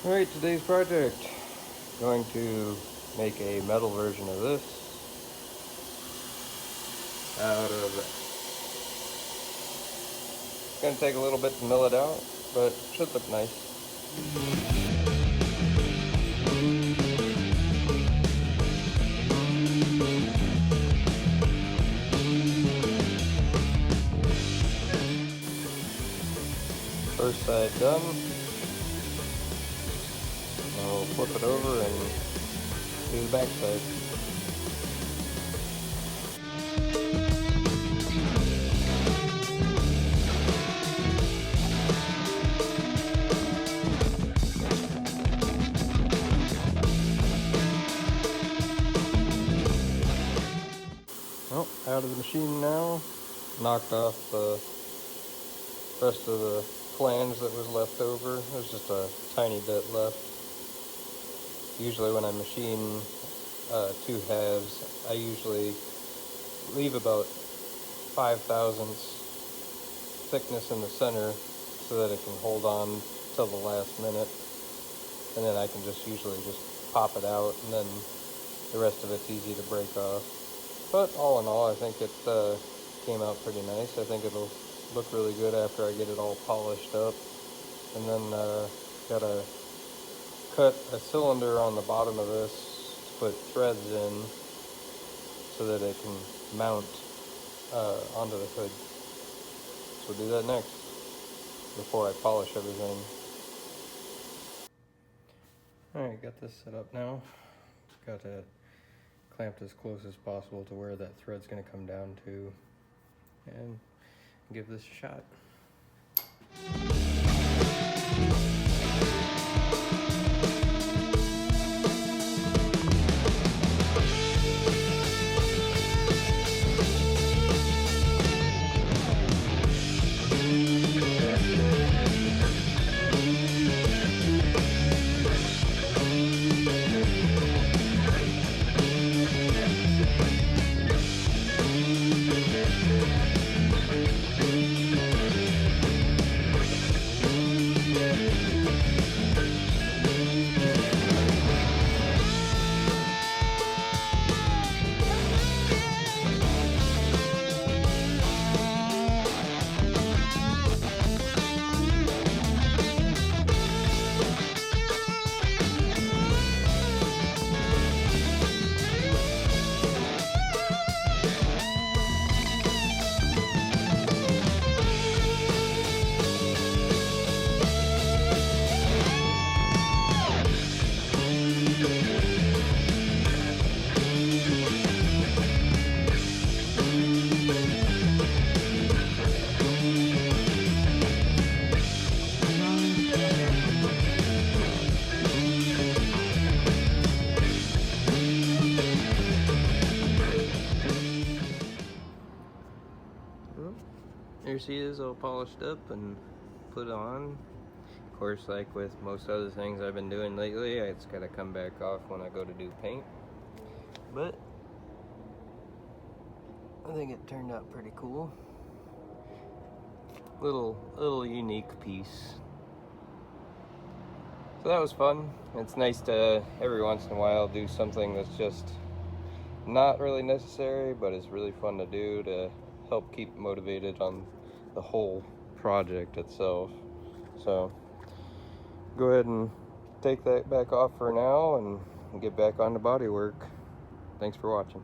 Alright, today's project. Going to make a metal version of this out of it. It's going to take a little bit to mill it out, but it should look nice. First side done. Now we'll flip it over and do the back side. Well, out of the machine now. Knocked off the rest of the flange that was left over. There's just a tiny bit left. Usually when I machine two halves, I usually leave about 5/1000ths thickness in the center so that it can hold on till the last minute, and then I can usually just pop it out, and then the rest of it's easy to break off. But all in all, I think it came out pretty nice. I think it'll look really good after I get it all polished up. And then gotta cut a cylinder on the bottom of this to put threads in so that it can mount onto the hood. So we'll do that next before I polish everything. Alright, got this set up now. Got to clamp as close as possible to where that thread's going to come down to, and give this a shot. Here she is, all polished up and put on. Of course, like with most other things I've been doing lately, it's got to come back off when I go to do paint. But I think it turned out pretty cool. Little unique piece. So that was fun. It's nice to every once in a while do something that's just not really necessary, but it's really fun to do to help keep motivated on the whole project itself. So go ahead and take that back off for now and get back on to body work. Thanks for watching.